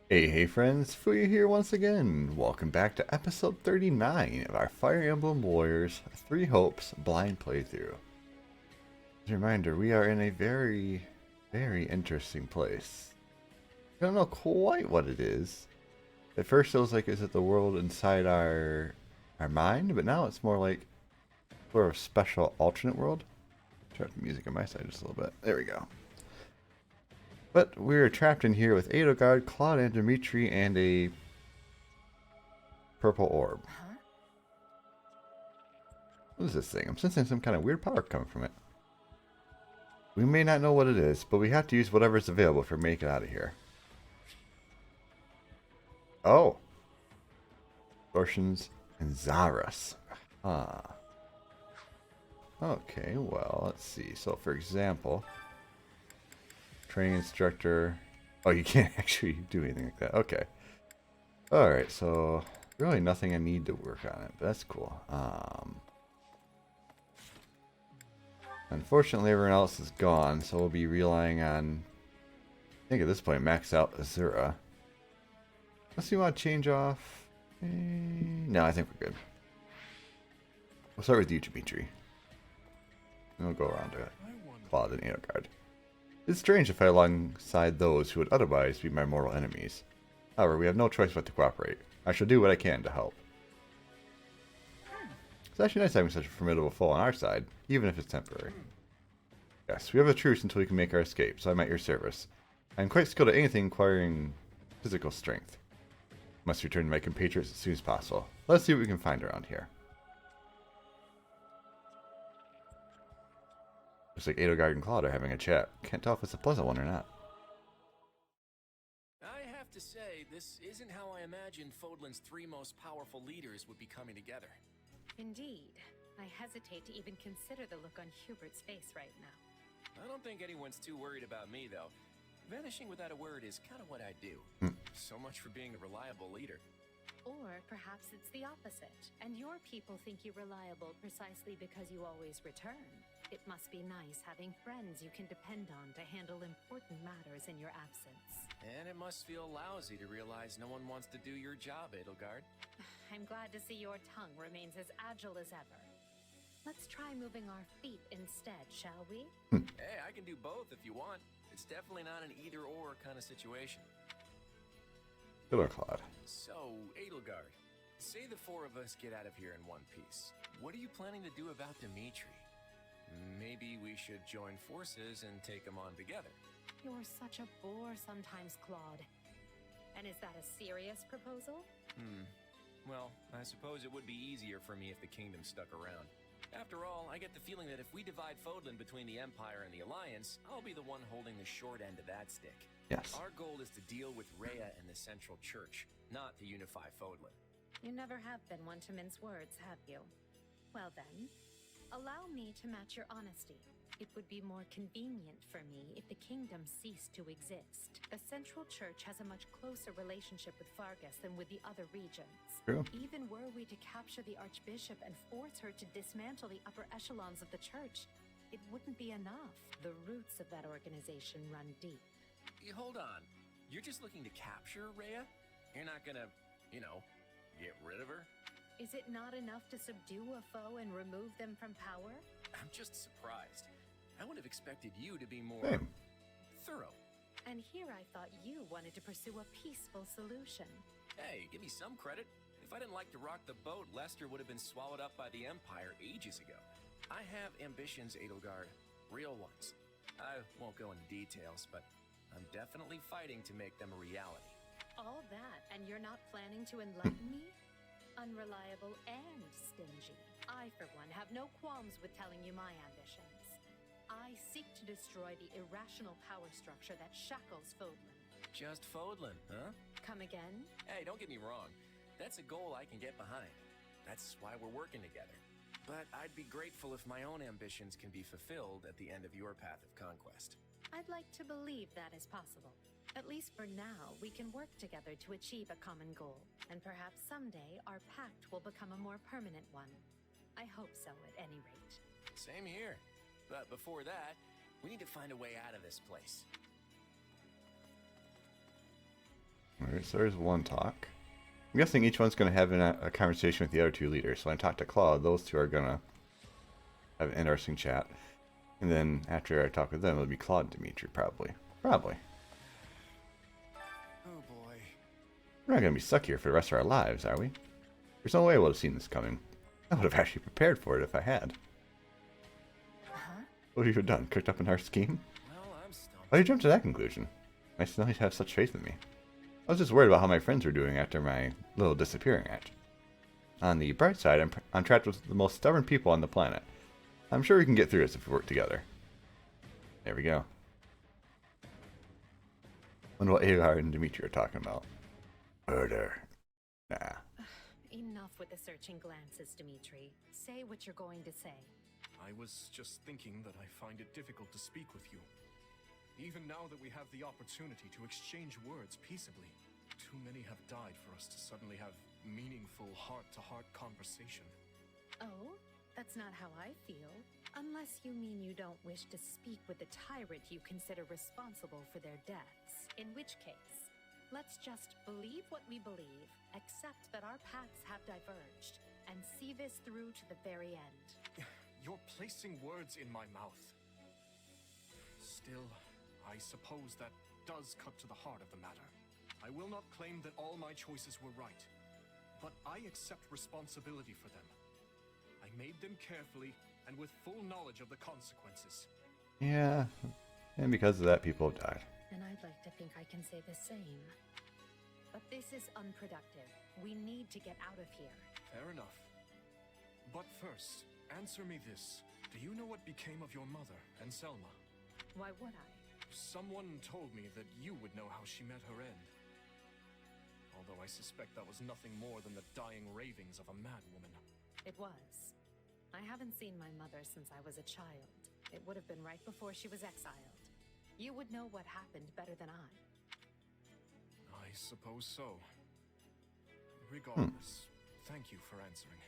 Hey friends, Fuya here once again. Welcome back to episode 39 of our Fire Emblem Warriors 3 Hopes blind playthrough. As a reminder, we are in a very interesting place. I don't know quite what it is. At first it was like, is it the world inside our mind? But now it's more like sort of special alternate world. Turn up the music on my side just a little bit. There we go. But we're trapped in here with Edelgard, Claude, and Dimitri, and a purple orb. Huh? What is this thing? I'm sensing some kind of weird power coming from it. We may not know what it is, but we have to use whatever is available for make it out of here. Oh. Distortions and Zahras. Ah. Okay, well, let's see. So, for example, training instructor. Oh, you can't actually do anything like that. Okay. Alright, so really nothing I need to work on it, but that's cool. Unfortunately, everyone else is gone, so we'll be relying on, I think at this point, max out Azura. Unless you want to change off. No, I think we're good. We'll start with you, Dimitri. And we'll go around to it. Claude and Edelgard. It's strange to fight alongside those who would otherwise be my mortal enemies. However, we have no choice but to cooperate. I shall do what I can to help. It's actually nice having such a formidable foe on our side, even if it's temporary. Yes, we have a truce until we can make our escape, so I'm at your service. I am quite skilled at anything requiring physical strength. Must return to my compatriots as soon as possible. Let's see what we can find around here. Looks like Edelgard and Claude are having a chat. Can't tell if it's a pleasant one or not. I have to say, this isn't how I imagined Fodlan's three most powerful leaders would be coming together. Indeed. I hesitate to even consider the look on Hubert's face right now. I don't think anyone's too worried about me, though. Vanishing without a word is kind of what I do. So much for being a reliable leader. Or perhaps it's the opposite, and your people think you reliable precisely because you always return. It must be nice having friends you can depend on to handle important matters in your absence. And it must feel lousy to realize no one wants to do your job, Edelgard. I'm glad to see your tongue remains as agile as ever. Let's try moving our feet instead, shall we? Hey, I can do both if you want. It's definitely not an either-or kind of situation. Good luck, Claude. So, Edelgard, say the four of us get out of here in one piece. What are you planning to do about Dimitri? Maybe we should join forces and take him on together. You're such a bore sometimes, Claude. And is that a serious proposal? Well, I suppose it would be easier for me if the kingdom stuck around. After all, I get the feeling that if we divide Fodlan between the Empire and the Alliance, I'll be the one holding the short end of that stick. Yes. Our goal is to deal with Rhea and the Central Church, not to unify Fodlan. You never have been one to mince words, have you? Well then, allow me to match your honesty. It would be more convenient for me if the kingdom ceased to exist. The Central Church has a much closer relationship with Fargus than with the other regions. True. Even were we to capture the Archbishop and force her to dismantle the upper echelons of the Church, it wouldn't be enough. The roots of that organization run deep. Hold on. You're just looking to capture Rhea? You're not gonna, get rid of her? Is it not enough to subdue a foe and remove them from power? I'm just surprised. I would have expected you to be more Same. thorough. And here I thought you wanted to pursue a peaceful solution. Hey, give me some credit. If I didn't like to rock the boat, Lester would have been swallowed up by the Empire ages ago. I have ambitions, Edelgard. Real ones. I won't go into details, but I'm definitely fighting to make them a reality. All that, and you're not planning to enlighten me? Unreliable and stingy. I, for one, have no qualms with telling you my ambitions. I seek to destroy the irrational power structure that shackles Fodlan. Just Fodlan, huh? Come again? Hey, don't get me wrong. That's a goal I can get behind. That's why we're working together. But I'd be grateful if my own ambitions can be fulfilled at the end of your path of conquest. I'd like to believe that is possible. At least for now, we can work together to achieve a common goal. And perhaps someday our pact will become a more permanent one. I hope so, at any rate. Same here. But before that, we need to find a way out of this place. Alright, so there's one talk. I'm guessing each one's going to have a conversation with the other two leaders. So when I talk to Claude, those two are going to have an interesting chat. And then after I talk with them, it'll be Claude and Dimitri, probably. Probably. Oh boy. We're not going to be stuck here for the rest of our lives, are we? There's no way I would have seen this coming. I would have actually prepared for it if I had. Huh? What have you done? Cooked up in our scheme? Well, I'm stumped. Why did you jump to that conclusion? Nice to know you have such faith in me. I was just worried about how my friends were doing after my little disappearing act. On the bright side, I'm on track with the most stubborn people on the planet. I'm sure we can get through this if we work together. There we go. Wonder what Edelgard and Dimitri are talking about. Murder. Nah. Enough with the searching glances, Dimitri. Say what you're going to say. I was just thinking that I find it difficult to speak with you. Even now that we have the opportunity to exchange words peaceably, too many have died for us to suddenly have meaningful heart-to-heart conversation. Oh? That's not how I feel. Unless you mean you don't wish to speak with the tyrant you consider responsible for their deaths. In which case, let's just believe what we believe, accept that our paths have diverged, and see this through to the very end. You're placing words in my mouth. Still, I suppose that does cut to the heart of the matter. I will not claim that all my choices were right, but I accept responsibility for them. I made them carefully and with full knowledge of the consequences. Yeah. And because of that, people have died. And I'd like to think I can say the same. But this is unproductive. We need to get out of here. Fair enough. But first, answer me this. Do you know what became of your mother and Selma? Why would I? Someone told me that you would know how she met her end. Although I suspect that was nothing more than the dying ravings of a madwoman. It was. I haven't seen my mother since I was a child. It would have been right before she was exiled. You would know what happened better than I. I suppose so. Regardless, thank you for answering.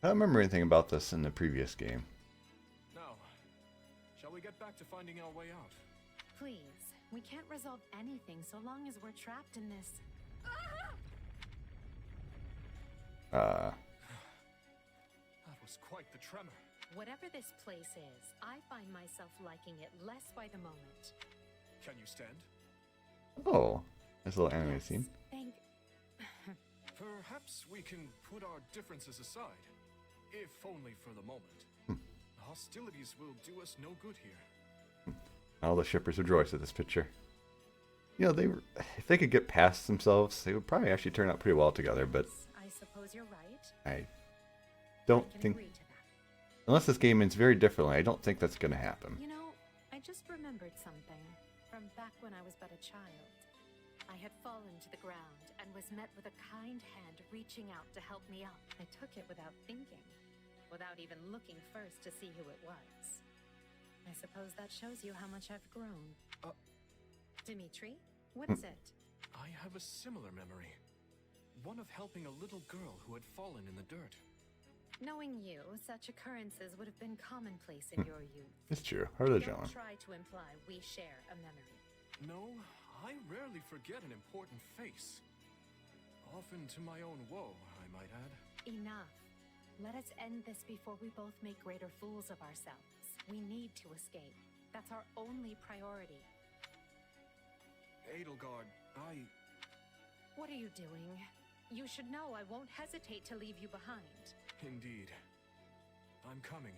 I don't remember anything about this in the previous game. Now, shall we get back to finding our way out? Please, we can't resolve anything so long as we're trapped in this. That was quite the tremor. Whatever this place is, I find myself liking it less by the moment. Can you stand? Oh, there's a little anime Yes, scene. Thank... Perhaps we can put our differences aside, if only for the moment. Hostilities will do us no good here. All the shippers rejoice at this picture. You know, if they could get past themselves, they would probably actually turn out pretty well together, but I suppose you're right. I don't I can think, agree to that. unless this game ends very differently, I don't think that's going to happen. You know, I just remembered something from back when I was but a child. I had fallen to the ground and was met with a kind hand reaching out to help me up. I took it without thinking, without even looking first to see who it was. I suppose that shows you how much I've grown. Dimitri, what is it? I have a similar memory. One of helping a little girl who had fallen in the dirt. Knowing you, such occurrences would have been commonplace in your youth. It's true. Heart of the Don't gentleman. try to imply we share a memory. No, I rarely forget an important face. Often to my own woe, I might add. Enough. Let us end this before we both make greater fools of ourselves. We need to escape. That's our only priority. Edelgard, What are you doing? You should know I won't hesitate to leave you behind. Indeed. I'm coming.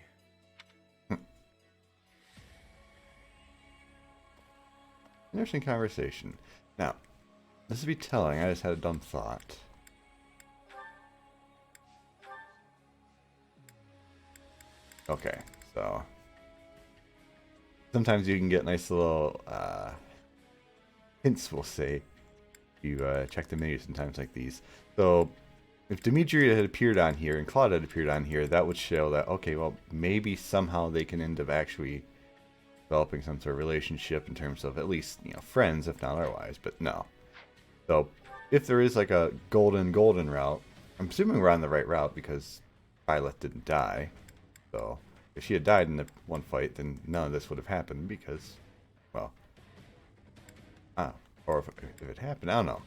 Interesting conversation. Now, this would be telling. I just had a dumb thought. Okay, so sometimes you can get nice little hints, we'll say. You check the menu sometimes like these. So if Dimitri had appeared on here and Claude had appeared on here, that would show that, okay, well, maybe somehow they can end up actually developing some sort of relationship in terms of at least, you know, friends, if not otherwise, but no. So if there is like a golden route, I'm assuming we're on the right route because Violet didn't die. So if she had died in the one fight, then none of this would have happened because, well, or if it happened, I don't know.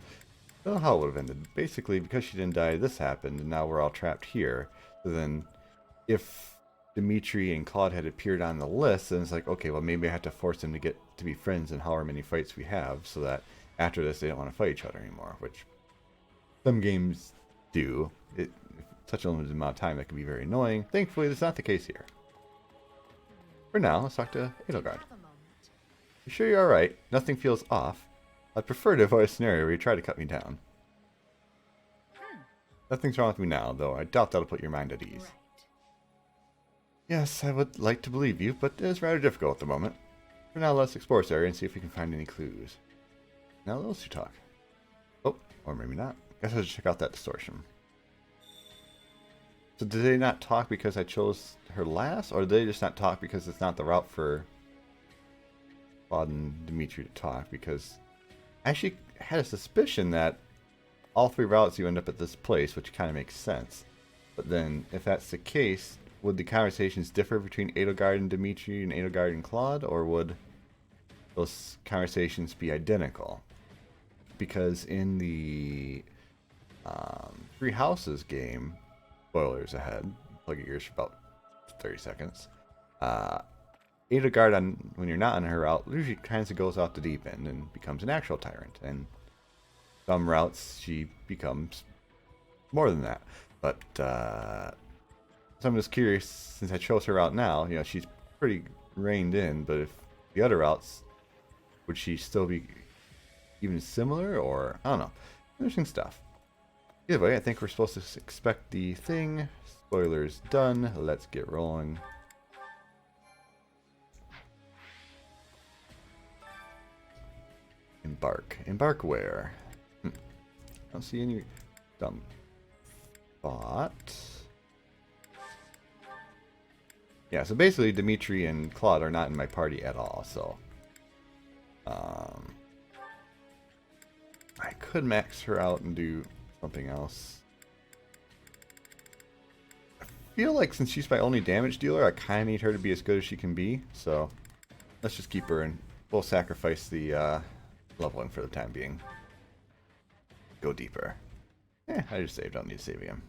I don't know how it would have ended. Basically, because she didn't die, this happened, and now we're all trapped here. So then, if Dimitri and Claude had appeared on the list, then it's like, okay, well, maybe I have to force them to get to be friends in however many fights we have, so that after this, they don't want to fight each other anymore, which some games do. Such a limited amount of time, that can be very annoying. Thankfully, that's not the case here. For now, let's talk to Edelgard. You sure you're alright? Nothing feels off. I'd prefer to avoid a scenario where you try to cut me down. Nothing's wrong with me now, though I doubt that'll put your mind at ease. Yes, I would like to believe you, but it is rather difficult at the moment. For now, let's explore this area and see if we can find any clues. Now those two talk. Oh, or maybe not. Guess I should check out that distortion. So did they not talk because I chose her last, or did they just not talk because it's not the route for Claude and Dimitri to talk? Because I actually had a suspicion that all three routes you end up at this place, which kind of makes sense. But then, if that's the case, would the conversations differ between Edelgard and Dimitri and Edelgard and Claude, or would those conversations be identical? Because in the Three Houses game, spoilers ahead, plug your ears for about 30 seconds, Edelgard, when you're not on her route, usually kind of goes off the deep end and becomes an actual tyrant. And some routes she becomes more than that. But so I'm just curious, since I chose her route now, you know, she's pretty reined in, but if the other routes, would she still be even similar, or I don't know. Interesting stuff. Either way, I think we're supposed to expect the thing. Spoilers done. Let's get rolling. Embark. Embark where? I don't see any dumb thought. Yeah, so basically Dimitri and Claude are not in my party at all, so I could max her out and do something else. I feel like since she's my only damage dealer, I kind of need her to be as good as she can be, so let's just keep her and we'll sacrifice the leveling for the time being. Go deeper. I just saved, don't need to save again.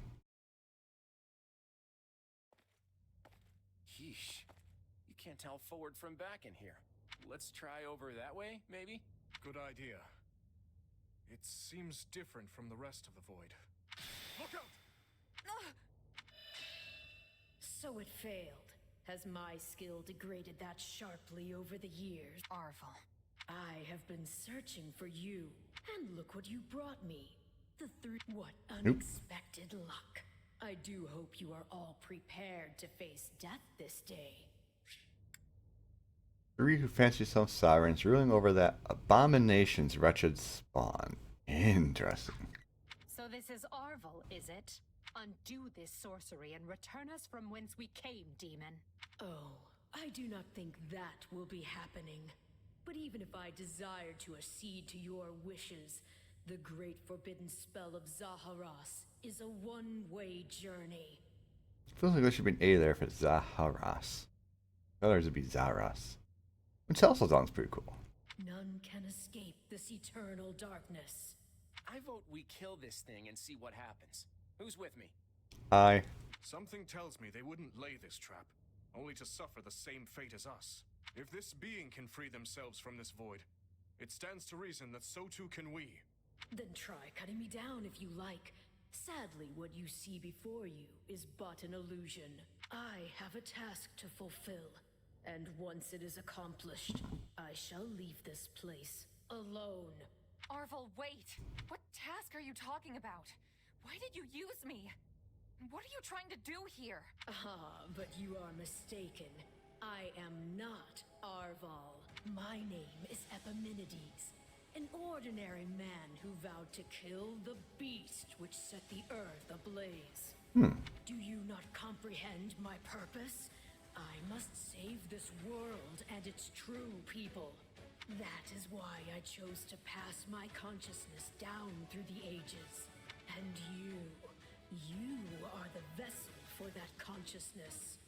Yeesh. You can't tell forward from back in here. Let's try over that way, maybe? Good idea. It seems different from the rest of the void. Look out! So it failed. Has my skill degraded that sharply over the years? Arval, I have been searching for you, and look what you brought me. What unexpected luck. I do hope you are all prepared to face death this day. Three who fancy yourself sovereigns, ruling over that abomination's wretched spawn. Interesting. So this is Arval, is it? Undo this sorcery and return us from whence we came, demon. Oh, I do not think that will be happening. But even if I desire to accede to your wishes, the great forbidden spell of Zahras is a one-way journey. Feels like there should be an A there for Zahras. Others would be Zahras. Which also sounds pretty cool. None can escape this eternal darkness. I vote we kill this thing and see what happens. Who's with me? Aye. Something tells me they wouldn't lay this trap, only to suffer the same fate as us. If this being can free themselves from this void, it stands to reason that so too can we. Then try cutting me down if you like. Sadly, what you see before you is but an illusion. I have a task to fulfill, and once it is accomplished, I shall leave this place alone. Arval, wait! What task are you talking about? Why did you use me? What are you trying to do here? Ah, but you are mistaken. I am not Arval. My name is Epimenides, an ordinary man who vowed to kill the beast which set the earth ablaze. Do you not comprehend my purpose? I must save this world and its true people. That is why I chose to pass my consciousness down through the ages. And you are the vessel for that consciousness.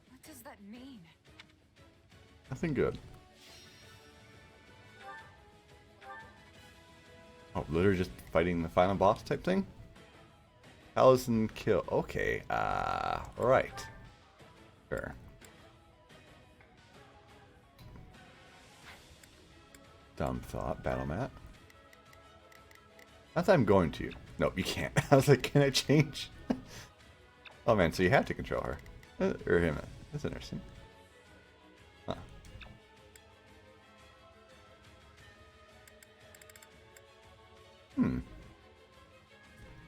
What does that mean? Nothing good. Oh, literally just fighting the final boss type thing? Thousand kill. Okay, right. Sure. Dumb thought, battle mat. I thought I'm going to. Nope, you can't. I was like, can I change? Oh man, so you have to control her. Or him. That's interesting. Huh.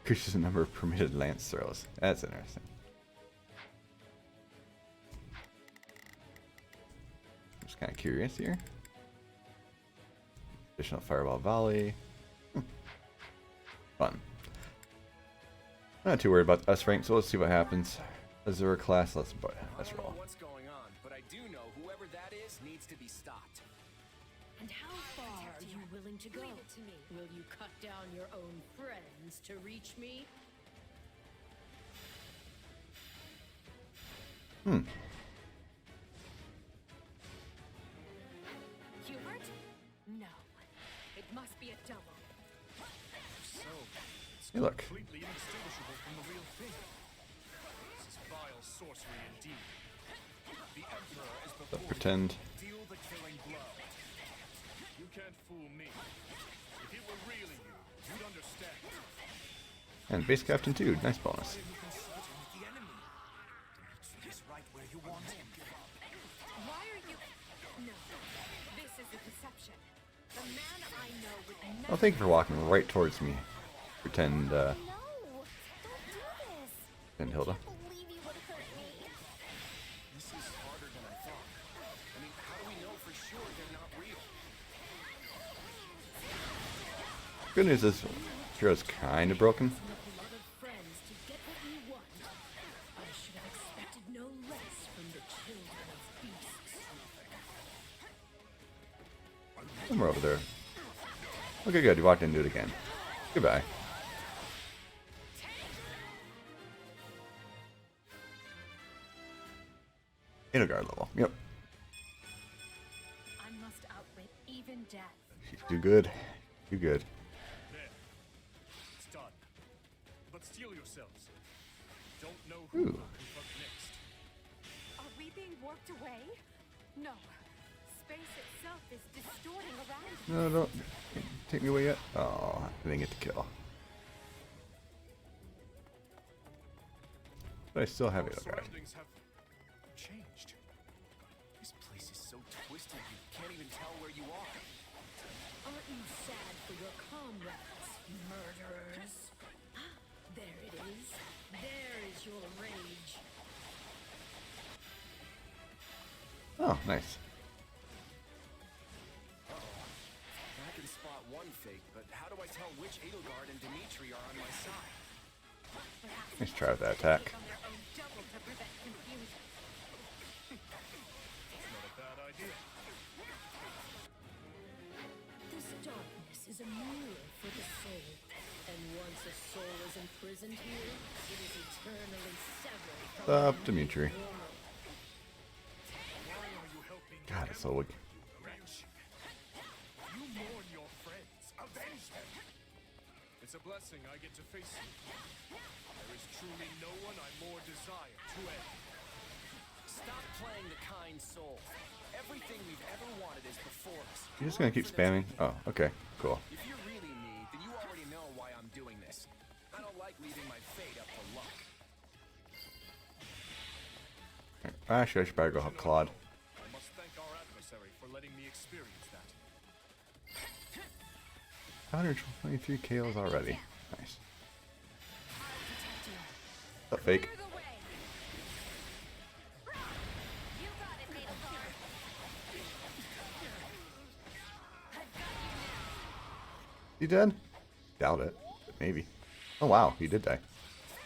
Increases the number of permitted lance throws. That's interesting. Just kind of curious here. Additional fireball volley. Fun. I'm not too worried about us rank, so let's see what happens. As there a class, let's roll. I don't know what's going on, but I do know whoever that is needs to be stopped. And how far are you willing to go? Leave it to me. Will you cut down your own friends to reach me? Hubert? No. It must be a double. So, it's Hey, look. completely indistinguishable from the real thing. This is vile sorcery indeed. The Emperor is before you. Pretend. Deal the killing blow. You can't fool me. If it were really you, you'd understand. And base captain too. Nice bonus. He's right where you want him. Why are you... No. This is a deception. The man I know would never... Well, thank you for walking right towards me. Pretend, No! Don't do this! and Hilda. I can't believe you would hurt me. This is harder than I thought. I mean, how do we know for sure they're not real? Good news is, Hero's kind of broken. Beloved friends to get what you want. I should have expected no less from the children of beasts. And we're over there. Okay, good. You walked in and do it again. Goodbye. Edelgard level. Yep. I must outwit even death. She's too good. Too good. There. It's done. But steel yourselves. Don't know who will confront next. Are we being warped away? No. Space itself is distorting around us. No, don't take me away yet. Oh, I didn't get to kill. But I still have Our Edelgard. surroundings have changed. This place is so twisted you can't even tell where you are. Aren't you sad for your comrades, murderers? There it is. There is your rage. Oh, nice. I can spot one fake, but how do I tell which Edelgard and Dimitri are on my side? Nice try with that attack. On their own double to prevent confusion. Not a bad idea. This darkness is a mirror for the soul. And once a soul is imprisoned here, it is eternally severed from Stop, Dimitri. Why are you helping God, it's so weak. wretch? You mourn your friends. Avenge them. It's a blessing I get to face you. There is truly no one I more desire to end. Stop playing the kind soul. Everything we've ever wanted is before us. You're just gonna keep spamming? Oh, okay. Cool. If you really need, then you already know why I'm doing this. I don't like leaving my fate up to luck. Actually, I should probably go help Claude. I must thank our adversary for letting me experience that. 123 KOs already. Nice. That fake. Clear the way. You got it, Edelgard. He dead? Doubt it. But maybe. Oh wow, he did die.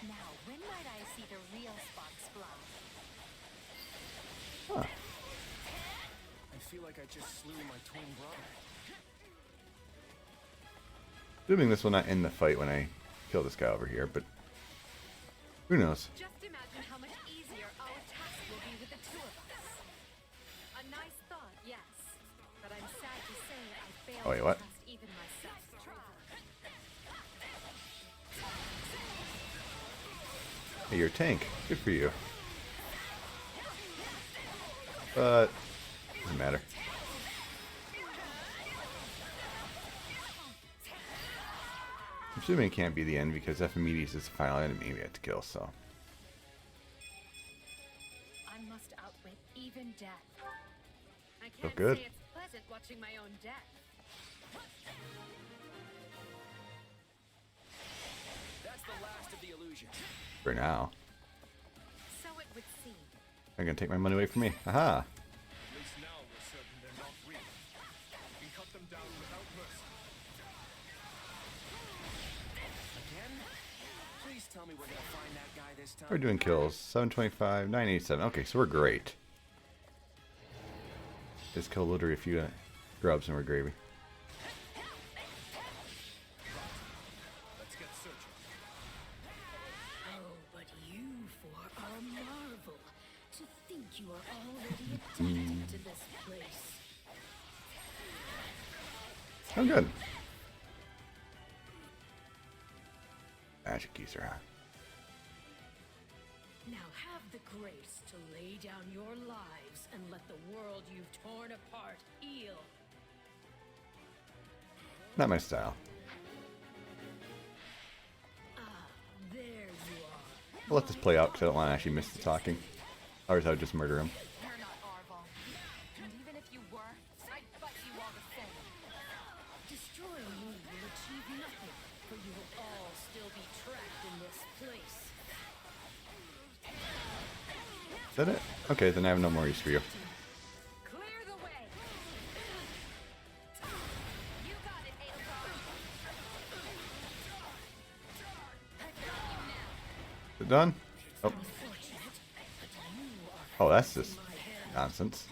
Now, when might I see the real sparks fly? Huh. I feel like I just slew my twin brother. Assuming this will not end the fight when I kill this guy over here, but who knows? Just imagine how much easier our task will be with the two of us. A nice thought, yes. But I'm sad to say I failed Oh, wait, to what? trust even myself. Hey, you're a tank. Good for you. But doesn't matter. I'm assuming it can't be the end because Ephemedes is the final enemy we have to kill, so. I must outwit even death. I So can't good. say it's pleasant watching my own death. That's the last of the illusion. For now. So it would seem. They're gonna take my money away from me. Aha! At least now we're certain they're not real. We can cut them down without mercy. Again? Please tell me we're gonna find that guy this time. We're doing kills. 725, 987. Okay, so we're great. Just kill literally a few grubs and we're gravy. Let's get searching. Oh, but you four are a marvel. To think you are already addicted to this place. Oh, good. Magic keys are on. Now have the grace to lay down your lives and let the world you've torn apart heal. Not my style. There you are. I'll let this play out because I don't want to actually miss the talking. Otherwise, I would just murder him. You're not Arval. And even if you were, I'd fight you all the same. Destroying me will achieve nothing, for you will all still be trapped in this place. Is that it? Okay, then I have no more use for you. Clear the way. You got it, Edelgard. Is it done? Oh. Oh, that's just nonsense.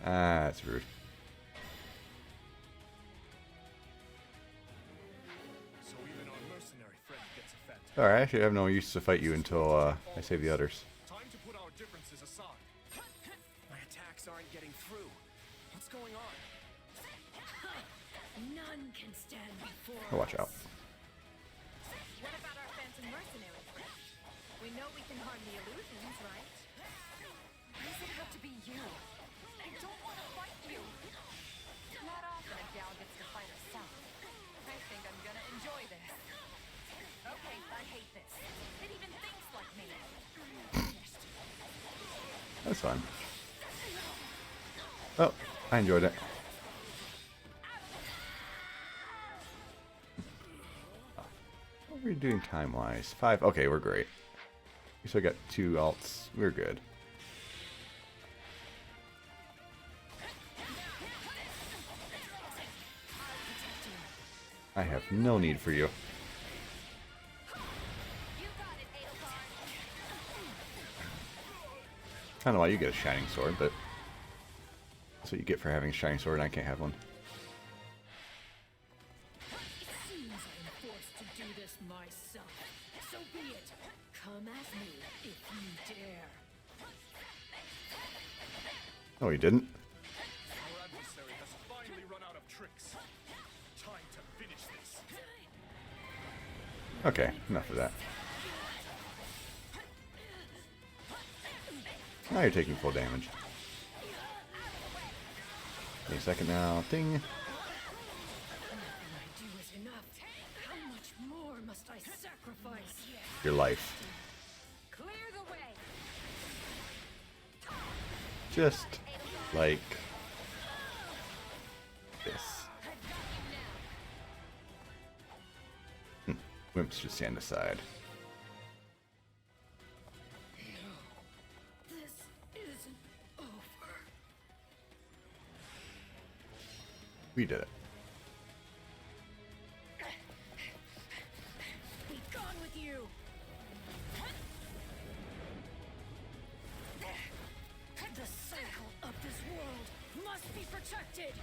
Ah, that's rude. So even our mercenary friend gets a fat. Alright, I actually have no use to fight you until I save the others. Time to put our differences aside. My attacks aren't getting through. What's going on? None can stand before Oh, watch out. What about our phantom mercenary friend? We know we can harm the illusions, right? Why does it have to be you? I don't want to fight you. Not often a gal gets to fight herself. I think I'm gonna enjoy this. Okay, I hate this. It even thinks like me. That's fun. Oh, I enjoyed it. What are we doing time-wise? 5. Okay, we're great. We still got 2 alts. We're good. I have no need for you. You got it, Edelgard. I don't know why you get a shining sword, but that's what you get for having a shining sword and I can't have one. It seems I'm forced to do this myself. So be it. Come at me if you dare. No, he didn't. Our adversary has finally run out of tricks. Time to finish this. Okay, enough of that. Now you're taking full damage. Wait a second now. Ding. Nothing I do is enough. How much more must I sacrifice? Your life. Clear the way. Just like this. Wimps should stand aside. This isn't over. We did it. Be gone with you. The cycle of this world must be protected.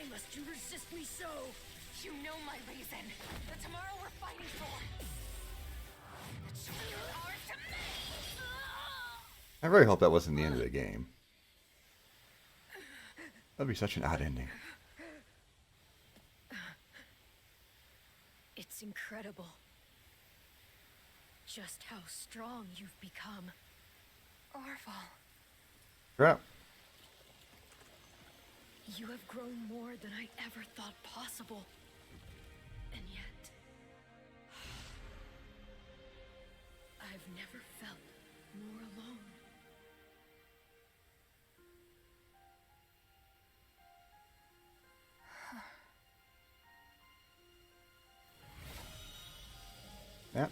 must you resist me so? You know my reason. The tomorrow we're fighting for. The choice is ours to make. I really hope that wasn't the end of the game. That'd be such an odd ending. It's incredible. Just how strong you've become. Arval. Crap. You have grown more than I ever thought possible. And yet, I've never felt more alone. Yep.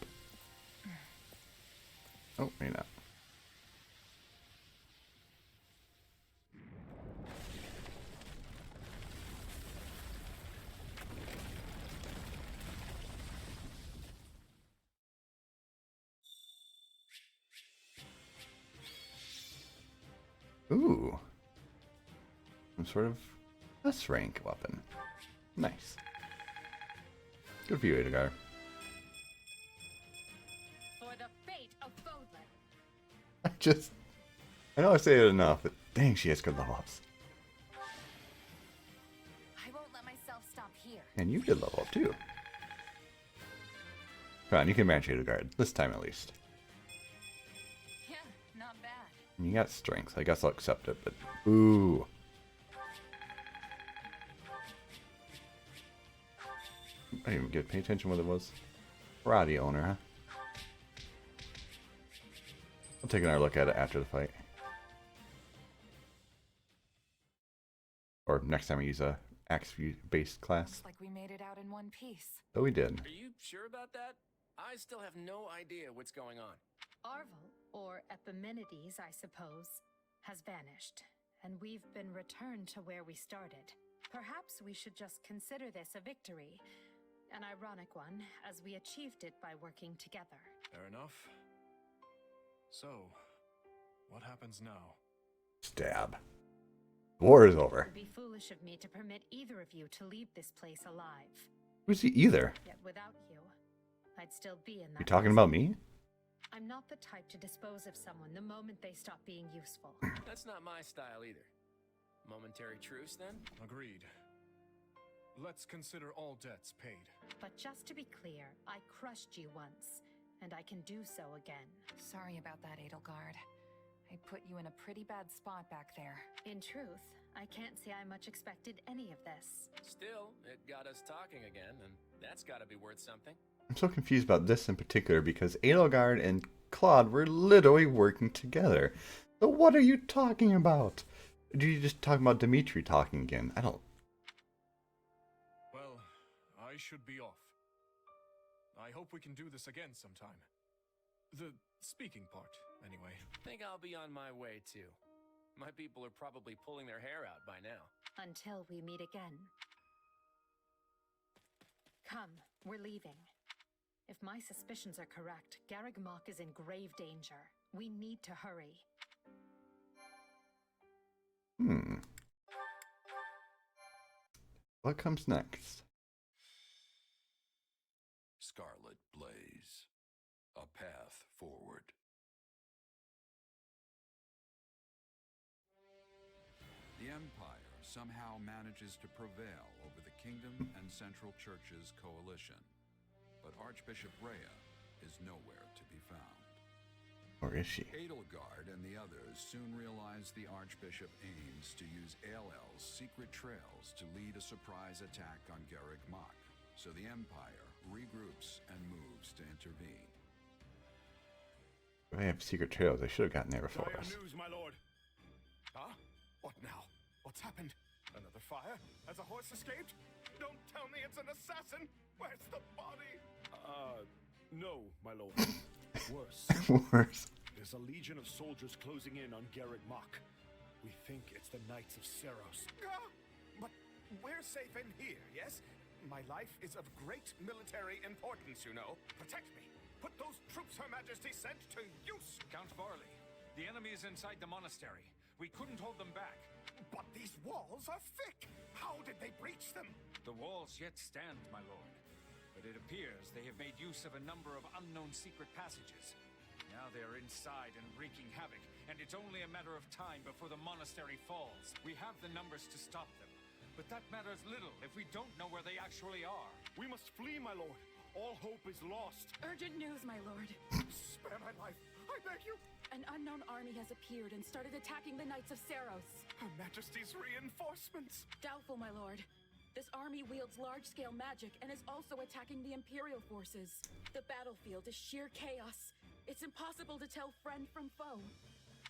Oh, maybe not. Ooh. Some sort of S-rank weapon. Nice. Good for you, Edelgard. For the fate of Bodlin. I know I say it enough, but dang, she has good level ups. I won't let myself stop here. And you did level up too. Come on, you can match Edelgard. This time at least. Yeah, not bad. And you got strength. I guess I'll accept it, but ooh. I didn't even get pay attention what it was. Karate owner, huh? I'll take another look at it after the fight. Or next time I use a axe-based class. Looks like we made it out in one piece. Oh, we did. Are you sure about that? I still have no idea what's going on. Arval, or Epimenides, I suppose, has vanished, and we've been returned to where we started. Perhaps we should just consider this a victory. An ironic one, as we achieved it by working together. Fair enough. So, what happens now? Stab. War is It over. would be foolish of me to permit either of you to leave this place alive. Who's he either? Yet without you, I'd still be in that. You talking prison. about me? I'm not the type to dispose of someone the moment they stop being useful. That's not my style either. Momentary truce, then? Agreed. Let's consider all debts paid. But just to be clear, I crushed you once, and I can do so again. Sorry about that, Edelgard. I put you in a pretty bad spot back there. In truth, I can't say I much expected any of this. Still, it got us talking again, and that's gotta be worth something. I'm so confused about this in particular because Edelgard and Claude were literally working together. So what are you talking about? Did you just talk about Dimitri talking again? I don't... Well, I should be off. I hope we can do this again sometime. The speaking part, anyway. Think I'll be on my way, too. My people are probably pulling their hair out by now. Until we meet again. Come, we're leaving. If my suspicions are correct, Garreg Mach is in grave danger. We need to hurry. What comes next? Scarlet Blaze. A path forward. The Empire somehow manages to prevail over the Kingdom and Central Church's coalition. But Archbishop Rhea is nowhere to be found. Or is she? Edelgard and the others soon realize the Archbishop aims to use Ailell's secret trails to lead a surprise attack on Garreg Mach, so the Empire regroups and moves to intervene. If they have secret trails, they should have gotten there before Dire us. news, my lord. Huh? What now? What's happened? Another fire? Has a horse escaped? Don't tell me it's an assassin! Where's the body? No, my lord. Worse. Worse. There's a legion of soldiers closing in on Garreg Mach. We think it's the Knights of Seiros. Ah, but we're safe in here, yes? My life is of great military importance, you know. Protect me. Put those troops Her Majesty sent to use. Count Varley, the enemy is inside the monastery. We couldn't hold them back. But these walls are thick! How did they breach them? The walls yet stand, my lord. But it appears they have made use of a number of unknown secret passages. Now they are inside and wreaking havoc, and it's only a matter of time before the monastery falls. We have the numbers to stop them, but that matters little if we don't know where they actually are. We must flee, my lord. All hope is lost. Urgent news, my lord. Spare my life, I beg you. An unknown army has appeared and started attacking the Knights of Zahras. Her Majesty's reinforcements. Doubtful, my lord. This army wields large-scale magic and is also attacking the Imperial forces. The battlefield is sheer chaos. It's impossible to tell friend from foe.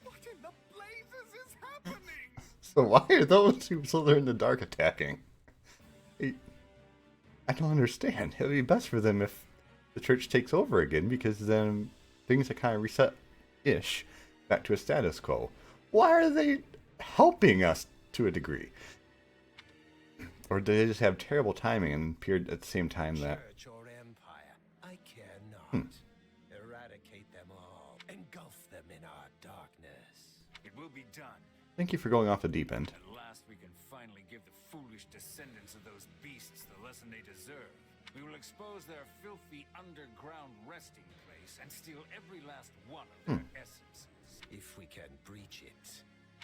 What in the blazes is happening? So why are those two still there in the dark attacking? I don't understand. It would be best for them if the church takes over again, because then things are kind of reset-ish back to a status quo. Why are they helping us to a degree? Or do they just have terrible timing and appeared at the same time that... Church or empire, I care not. Eradicate them all. Engulf them in our darkness. It will be done. Thank you for going off the deep end. At last we can finally give the foolish descendants of those beasts the lesson they deserve. We will expose their filthy underground resting place and steal every last one of their essences. If we can breach it.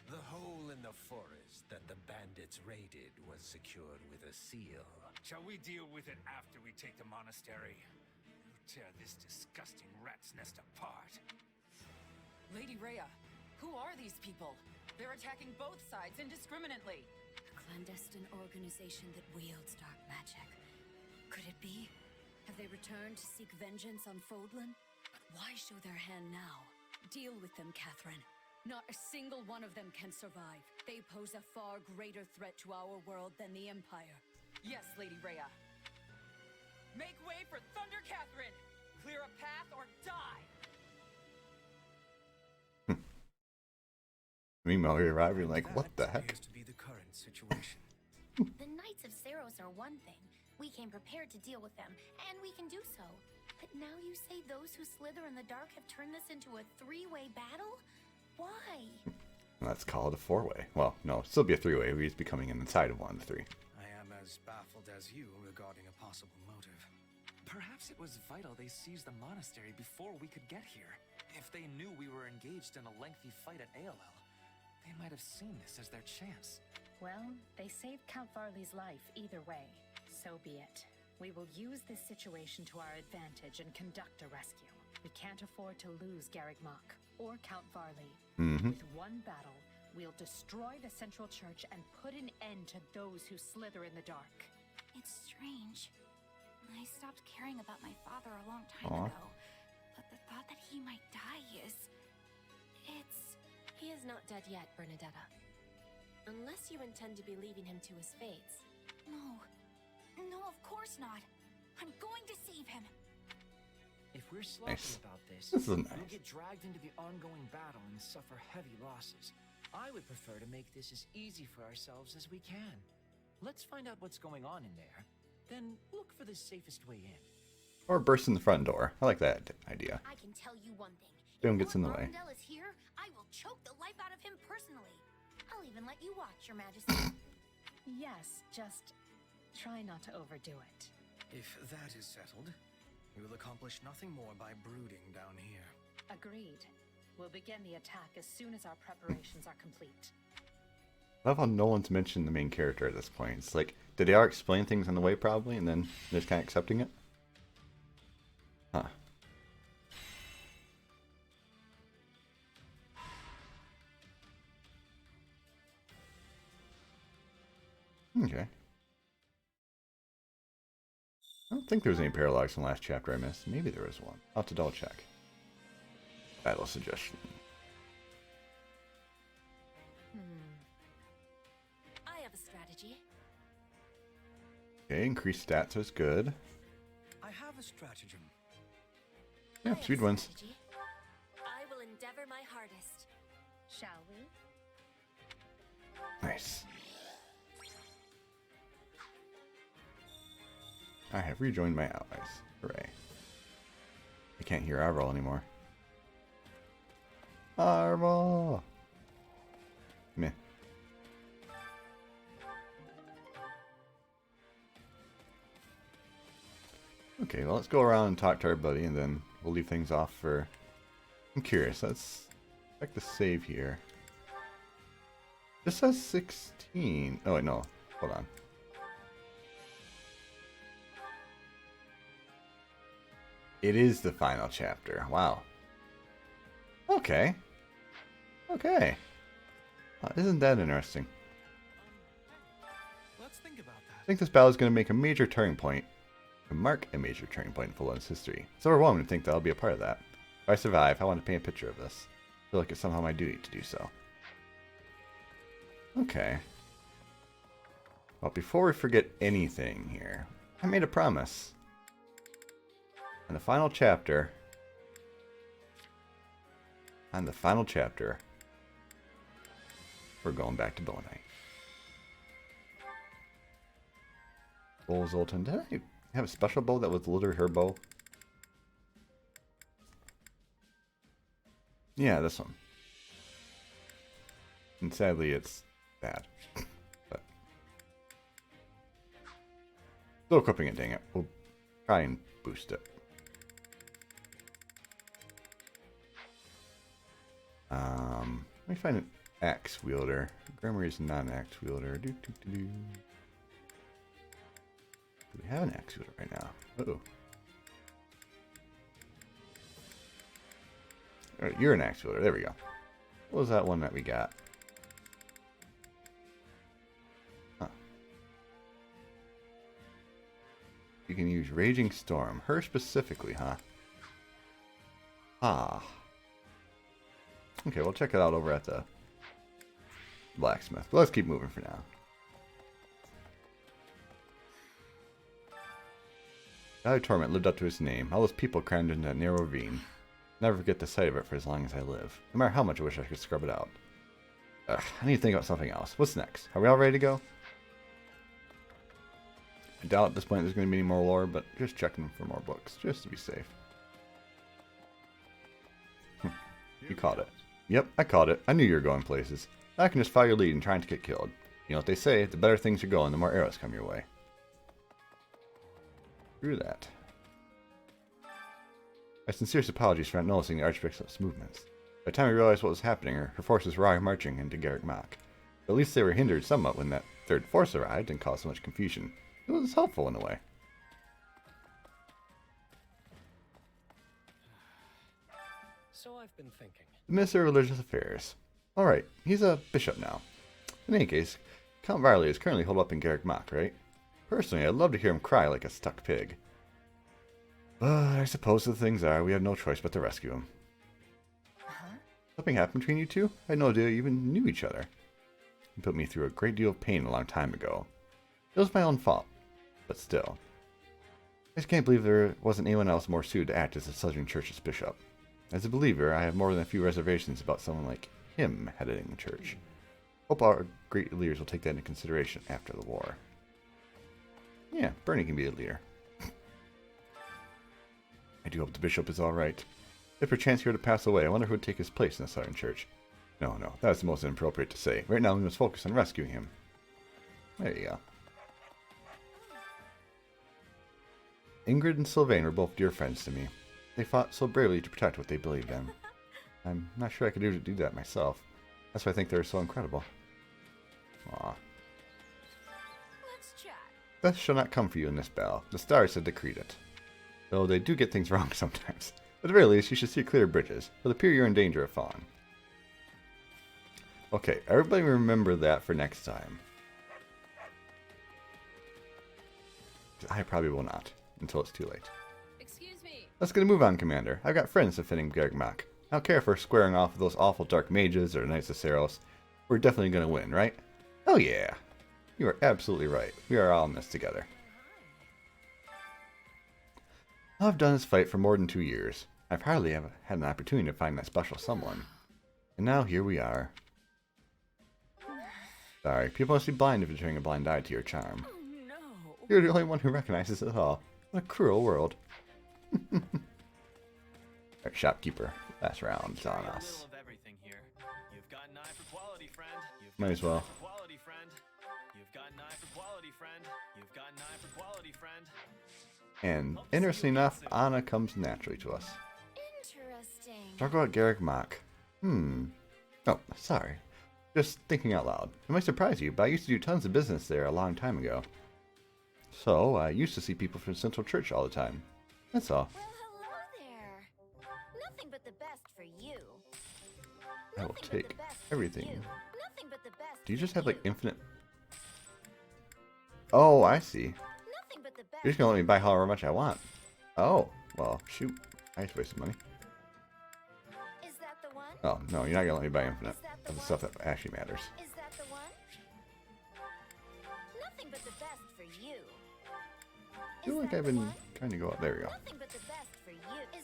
The hole in the forest that the bandits raided was secured with a seal. Shall we deal with it after we take the monastery? We'll tear this disgusting rat's nest apart. Lady Rhea, who are these people? They're attacking both sides indiscriminately. A clandestine organization that wields dark magic. Could it be? Have they returned to seek vengeance on Fodlan? But why show their hand now? Deal with them, Catherine. Not a single one of them can survive. They pose a far greater threat to our world than the Empire. Yes, Lady Rhea. Make way for Thunder Catherine! Clear a path or die! Meanwhile, you're arriving like, what the heck? Appears to be the current situation. The Knights of Zahras are one thing. We came prepared to deal with them, and we can do so. But now you say those who slither in the dark have turned this into a three-way battle? Why? Let's call it a four-way. Well, no, it'll still be a three-way. We'd be coming in inside of one of the three. I am as baffled as you regarding a possible motive. Perhaps it was vital they seized the monastery before we could get here. If they knew we were engaged in a lengthy fight at Ailell, they might have seen this as their chance. Well, they saved Count Varley's life either way. So be it. We will use this situation to our advantage and conduct a rescue. We can't afford to lose Garreg Mach or Count Varley. With one battle, we'll destroy the Central Church and put an end to those who slither in the dark. It's strange. I stopped caring about my father a long time ago. But the thought that he might die is... He is not dead yet, Bernadetta. Unless you intend to be leaving him to his fates. No. No, of course not. I'm going to save him. If we're sloppy about this, This is we'll nice. get dragged into the ongoing battle and suffer heavy losses. I would prefer to make this as easy for ourselves as we can. Let's find out what's going on in there, then look for the safest way in. Or burst in the front door. I like that idea. I can tell you one thing. Don't gets in the way. Arval is here, I will choke the life out of him personally. I'll even let you watch, Your Majesty. Yes, just try not to overdo it. If that is settled, we will accomplish nothing more by brooding down here. Agreed. We'll begin the attack as soon as our preparations are complete. I love how no one's mentioned the main character at this point. It's like, did they all explain things on the way probably, and then they're just kind of accepting it? Huh. Okay. I don't think there was any paralogs in the last chapter I missed. Maybe there was one. I'll have to double check. Battle suggestion. I have a strategy. Okay, increased stats is good. I have a stratagem. Yeah, speed wins. Strategy. I will endeavor my hardest. Shall we? Nice. I have rejoined my allies. Hooray. I can't hear Arval anymore. Arval! Meh. Okay, well, let's go around and talk to our buddy, and then we'll leave things off for... I'm curious. Let's check the save here. This says 16. Oh, wait, no. Hold on. It is the final chapter. Wow. Okay. Okay. Isn't that interesting? Let's think about that. I think this battle is going to make a major turning point. To mark a major turning point in Full-On's history. It's overwhelming to think that I'll be a part of that. If I survive, I want to paint a picture of this. I feel like it's somehow my duty to do so. Okay. Well, before we forget anything here, I made a promise. In the final chapter... On the final chapter... We're going back to Bonite. Bull Zoltan. Did I have a special bow that was literally her bow? Yeah, this one. And sadly, it's bad. But still equipping it, dang it. We'll try and boost it. Let me find an axe wielder. Grimoire is not an axe wielder. Do we have an axe wielder right now? Uh-oh. Alright, you're an axe wielder. There we go. What was that one that we got? Huh. You can use Raging Storm. Her specifically, huh? Ah. Okay, we'll check it out over at the blacksmith. But let's keep moving for now. Valley Torment lived up to his name. All those people crammed into that narrow ravine. Never forget the sight of it for as long as I live. No matter how much I wish I could scrub it out. Ugh, I need to think about something else. What's next? Are we all ready to go? I doubt at this point there's going to be any more lore, but just checking for more books, just to be safe. You caught it. Yep, I caught it. I knew you were going places. I can just follow your lead and trying to get killed. You know what they say, the better things are going, the more arrows come your way. Through that. My sincerest apologies for not noticing the Archbishop's movements. By the time I realized what was happening, her forces were already marching into Garreg Mach. At least they were hindered somewhat when that third force arrived and caused so much confusion. It was helpful in a way. So I've been thinking. The Minister of Religious Affairs. Alright, he's a bishop now. In any case, Count Varley is currently holed up in Garreg Mach, right? Personally, I'd love to hear him cry like a stuck pig. But I suppose the things are, we have no choice but to rescue him. Something happened between you two? I had no idea you even knew each other. You put me through a great deal of pain a long time ago. It was my own fault, but still. I just can't believe there wasn't anyone else more suited to act as the Southern Church's bishop. As a believer, I have more than a few reservations about someone like him heading the church. Hope our great leaders will take that into consideration after the war. Yeah, Bernie can be a leader. I do hope the bishop is alright. If perchance he were to pass away, I wonder who would take his place in the Southern Church. No, that's the most inappropriate to say. Right now we must focus on rescuing him. There you go. Ingrid and Sylvain were both dear friends to me. They fought so bravely to protect what they believed in. I'm not sure I could do that myself. That's why I think they're so incredible. Aw. Let's chat. Death shall not come for you in this battle. The stars have decreed it. Though they do get things wrong sometimes. At the very least, you should see clear bridges. For the appear you're in danger of falling. Okay, everybody remember that for next time. I probably will not, until it's too late. Excuse me. Let's get a move on, Commander. I've got friends defending Garreg Mach. I don't care if we're squaring off with those awful dark mages or Knights of Zahras. We're definitely going to win, right? Oh yeah. You are absolutely right. We are all in this together. I've done this fight for more than 2 years. I've hardly ever had an opportunity to find that special someone. And now here we are. Sorry, people must be blind if you're turning a blind eye to your charm. Oh no. You're the only one who recognizes it all. What a cruel world. Our shopkeeper. Last round, Zahras. Might as well. And interestingly enough, Anna comes naturally to us. Interesting. Talk about Garrick Mach. Oh, sorry. Just thinking out loud. It might surprise you, but I used to do tons of business there a long time ago. So, I used to see people from Central Church all the time. That's all. Well, hello there. Nothing but the best for you. I will take everything. Nothing but the best. Do you just have like infinite... Oh, I see. Nothing but the best. You're just gonna let me buy however much I want. Oh, well, shoot. I just wasted money. Is that the one? Oh, no, you're not gonna let me buy infinite of the stuff that actually matters. Is that the one? Nothing but the best for you. I feel like I've been trying to go up. There we go. Nothing but the best for you.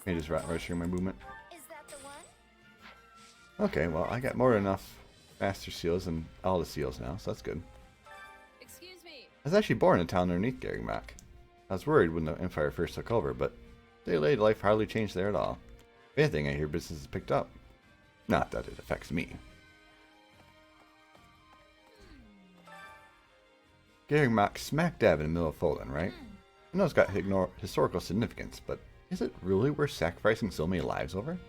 Let me just register my movement. Is that the one? Okay, well, I got more than enough master seals and all the seals now, so that's good. Excuse me. I was actually born in a town underneath Garrick Mach. I was worried when the Empire first took over, but day-to-day life hardly changed there at all. If anything, I hear business has picked up. Not that it affects me. Garrick Mach smack dab in the middle of Folan, right? I know it's got historical significance, but is it really worth sacrificing so many lives over?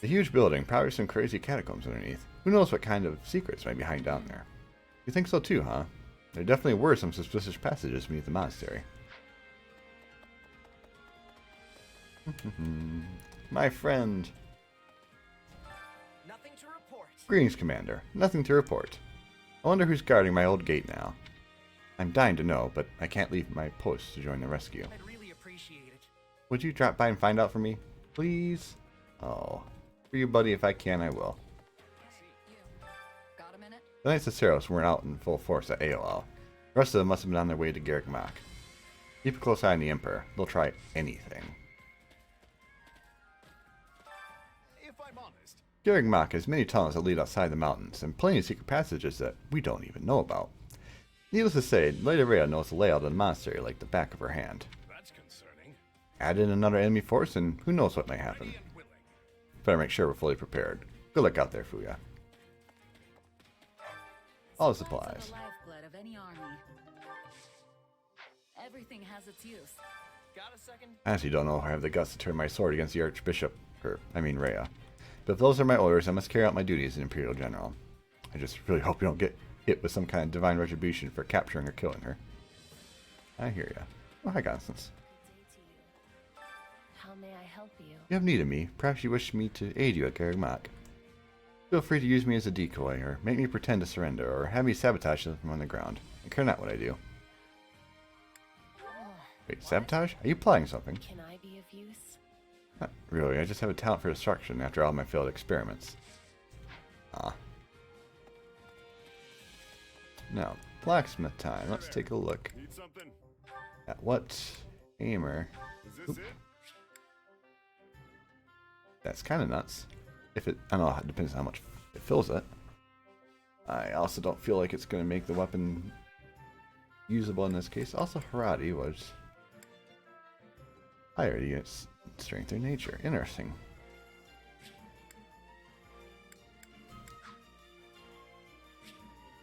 A huge building, probably some crazy catacombs underneath. Who knows what kind of secrets might be hiding down there? You think so too, huh? There definitely were some suspicious passages beneath the monastery. My friend. Nothing to report. Greetings, Commander. Nothing to report. I wonder who's guarding my old gate now. I'm dying to know, but I can't leave my post to join the rescue. I'd really appreciate it. Would you drop by and find out for me? Please? Oh. For you, buddy, if I can, I will. Got a minute? The Knights of Zahras weren't out in full force at Ailell. The rest of them must have been on their way to Garrick Mach. Keep a close eye on the Emperor. They'll try anything. If I'm honest, Garrick Mach has many tunnels that lead outside the mountains, and plenty of secret passages that we don't even know about. Needless to say, Lady Rhea knows the layout of the monastery like the back of her hand. that's concerning. Add in another enemy force, and who knows what may happen. Better make sure we're fully prepared. Good luck out there, Fuya. All the supplies. The lifeblood of any army. Everything has its use. Got a second? I actually don't know if I have the guts to turn my sword against the Archbishop, Rhea. But if those are my orders, I must carry out my duties as an Imperial General. I just really hope you don't get hit with some kind of divine retribution for capturing or killing her. I hear ya. Oh, hi, Constance. How may I help you? You have need of me. Perhaps you wish me to aid you at Garrick Mach. Feel free to use me as a decoy, or make me pretend to surrender, or have me sabotage them from on the ground. I care not what I do. Wait, sabotage? Are you plotting something? Can I be of use? Not really, I just have a talent for destruction after all my failed experiments. Ah. Now, blacksmith time. Let's take a look Need something? at what aimer. Is this it? That's kind of nuts. If it, I don't know, it depends on how much it fills it. I also don't feel like it's going to make the weapon usable in this case. Also, Haradi was higher against strength or nature. Interesting.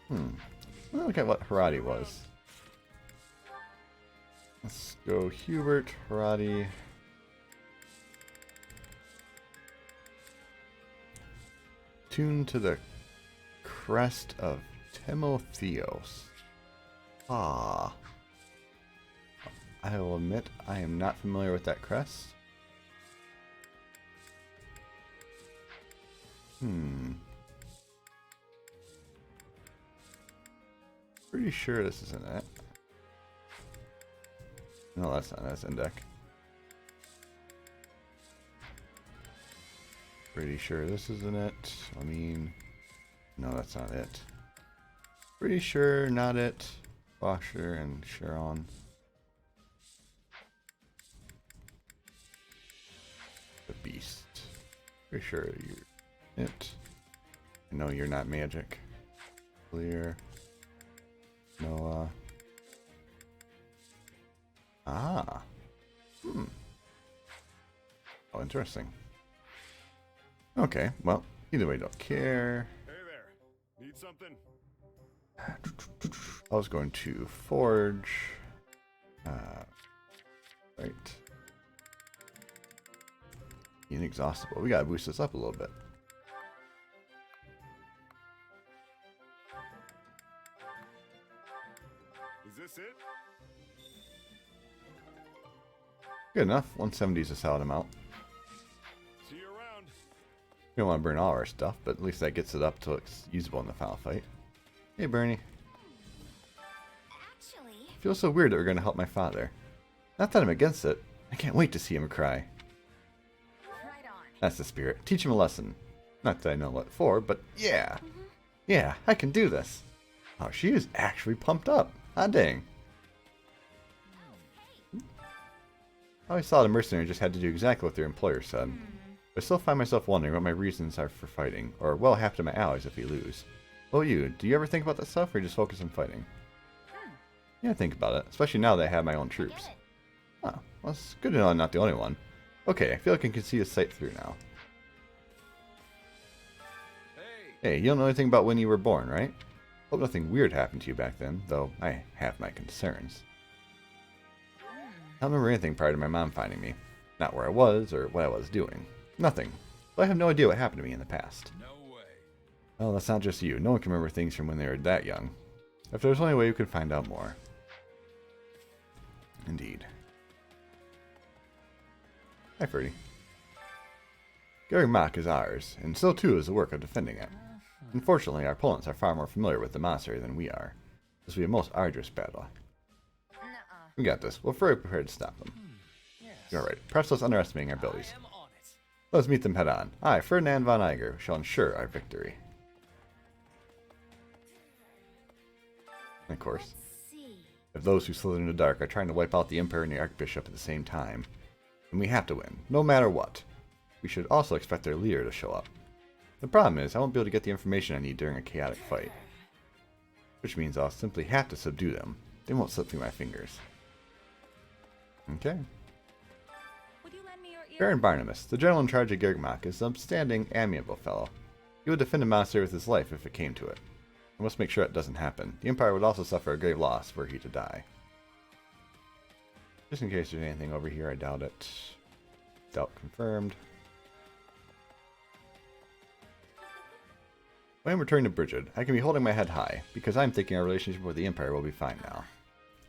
Let's look at what Haradi was. Let's go Hubert, Haradi. Tuned to the crest of Timotheos. Ah. I will admit I am not familiar with that crest. Pretty sure this isn't it. No, that's not it. That's Endek. Pretty sure this isn't it. I mean, no, that's not it. Pretty sure not it. Washer and Sharon. The beast. Pretty sure you're it. I know you're not magic. Clear. Noah. Ah. Oh, interesting. Okay, well, either way, don't care. Hey there. Need something? I was going to forge. Right. Inexhaustible. We gotta boost this up a little bit. Is this it? Good enough. 170 is a solid amount. See you around. We don't want to burn all our stuff, but at least that gets it up till it's usable in the final fight. Hey, Bernie. Actually, Feels so weird that we're going to help my father. Not that I'm against it. I can't wait to see him cry. right on. That's the spirit. Teach him a lesson. Not that I know what for, but yeah. Yeah, I can do this. Oh, she is actually pumped up. Ah, dang. I always thought a mercenary just had to do exactly what their employer said. But I still find myself wondering what my reasons are for fighting, or what will happen to my allies if we lose. What about you? Do you ever think about that stuff, or just focus on fighting? Yeah, think about it, especially now that I have my own troops. Oh, well, it's good to know I'm not the only one. Okay, I feel like I can see the sight through now. Hey, you don't know anything about when you were born, right? Hope nothing weird happened to you back then, though I have my concerns. I don't remember anything prior to my mom finding me. Not where I was, or what I was doing. Nothing. But I have no idea what happened to me in the past. No way. Well, that's not just you. No one can remember things from when they were that young. If there's only a way you could find out more. Indeed. Hi, Ferdy. Garreg Mach is ours, and so too is the work of defending it. Unfortunately, our opponents are far more familiar with the monastery than we are. This will be a most arduous battle. We got this. We're very prepared to stop them. You're right. Perhaps let's underestimating our abilities. Let's meet them head on. I, Ferdinand von Eiger, shall ensure our victory. And of course, if those who slither in the dark are trying to wipe out the Emperor and the Archbishop at the same time, then we have to win, no matter what. We should also expect their leader to show up. The problem is, I won't be able to get the information I need during a chaotic fight. Which means I'll simply have to subdue them. They won't slip through my fingers. Okay. Baron Barnabas, the general in charge of Garreg Mach, is an upstanding, amiable fellow. He would defend the monastery with his life if it came to it. I must make sure it doesn't happen. The Empire would also suffer a grave loss were he to die. Just in case there's anything over here, I doubt it. Doubt confirmed. When I'm returning to Brigid, I can be holding my head high, because I'm thinking our relationship with the Empire will be fine now.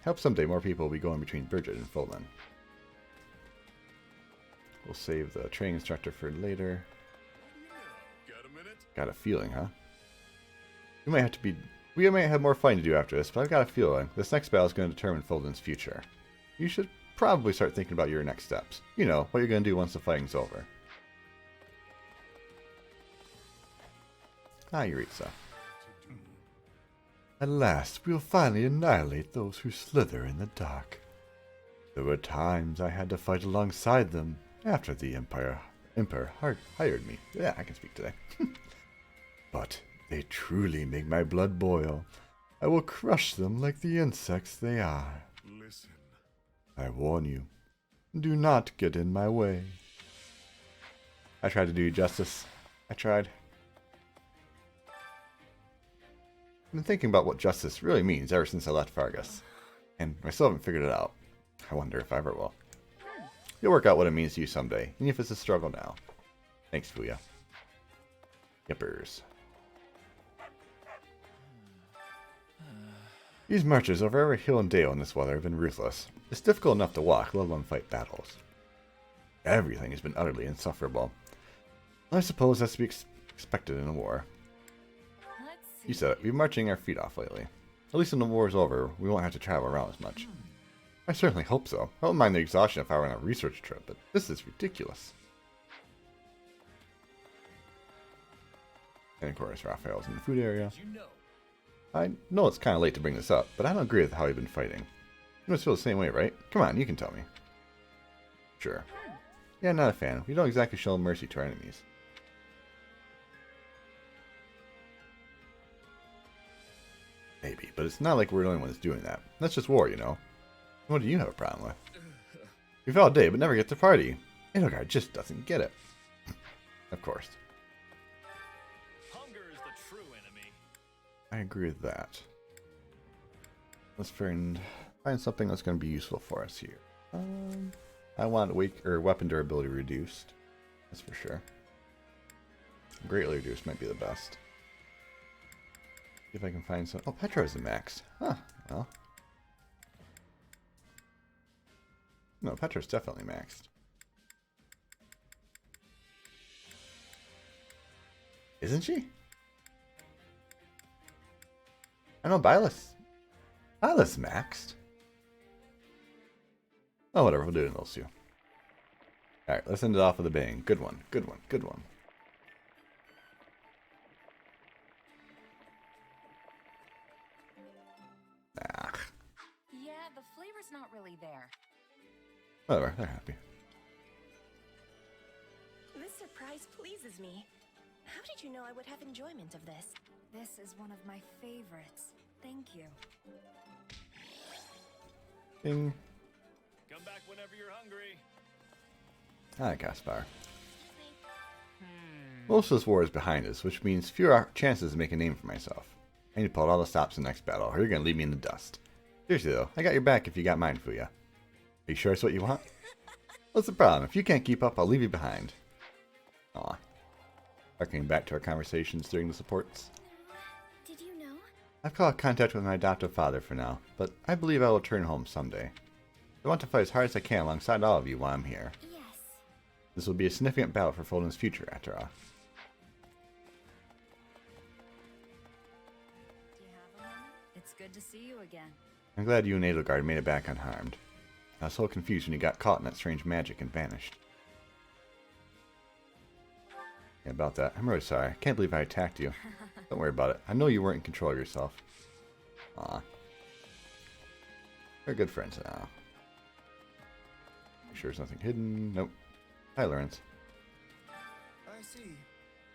I hope someday more people will be going between Brigid and Fulton. We'll save the training instructor for later. Got a feeling, huh? We might have more fighting to do after this, but I've got a feeling this next battle is going to determine Fulton's future. You should probably start thinking about your next steps. You know, what you're going to do once the fighting's over. Ah, Yuritsa. At last, we'll finally annihilate those who slither in the dark. There were times I had to fight alongside them after the Emperor hired me. Yeah, I can speak today. But they truly make my blood boil. I will crush them like the insects they are. Listen. I warn you, do not get in my way. I tried to do you justice. I tried. I've been thinking about what justice really means ever since I left Fargus, and I still haven't figured it out. I wonder if I ever will. You'll work out what it means to you someday, even if it's a struggle now. Thanks, Fuya. Yippers. These marches over every hill and dale in this weather have been ruthless. It's difficult enough to walk, let alone fight battles. Everything has been utterly insufferable. I suppose that's to be expected in a war. You said it, we've been marching our feet off lately. At least when the war is over, we won't have to travel around as much. I certainly hope so. I wouldn't mind the exhaustion if I were on a research trip, but this is ridiculous. And of course, Raphael's in the food area. I know it's kind of late to bring this up, but I don't agree with how you've been fighting. You must feel the same way, right? Come on, you can tell me. Sure. Yeah, not a fan. We don't exactly show mercy to our enemies. Maybe, but it's not like we're the only ones doing that. That's just war, you know. What do you have a problem with? We fight all day, but never get to party. Edelgard just doesn't get it. Of course. Hunger is the true enemy. I agree with that. Let's find Find something that's going to be useful for us here. I want weapon durability reduced. That's for sure. Greatly reduced might be the best. See if I can find some. Oh, Petra isn't maxed. Huh. Well. No, Petra's definitely maxed. Isn't she? I know Byleth's maxed. Oh, whatever. We'll do it in those two. Alright, let's end it off with a bang. Good one. Good one. Good one. Ah. Yeah, the flavor's not really there. Whatever. They're happy. This surprise pleases me. How did you know I would have enjoyment of this? This is one of my favorites. Thank you. Ding. Come back whenever you're hungry. Hi, Caspar. Most of this war is behind us, which means fewer chances to make a name for myself. I need to pull out all the stops in the next battle, or you're going to leave me in the dust. Seriously though, I got your back if you got mine, Fuya. Are you sure it's what you want? What's the problem? If you can't keep up, I'll leave you behind. Aw. Harkening back to our conversations during the supports. Did you know? I've caught contact with my adoptive father for now, but I believe I will return home someday. I want to fight as hard as I can alongside all of you while I'm here. Yes. This will be a significant battle for Foden's future, after all. Do you have a moment? It's good to see you again. I'm glad you and Edelgard made it back unharmed. I was so confused when you got caught in that strange magic and vanished. Yeah, about that. I'm really sorry. I can't believe I attacked you. Don't worry about it. I know you weren't in control of yourself. Aw. We're good friends now. Make sure there's nothing hidden. Nope. Hi, Lawrence. I see.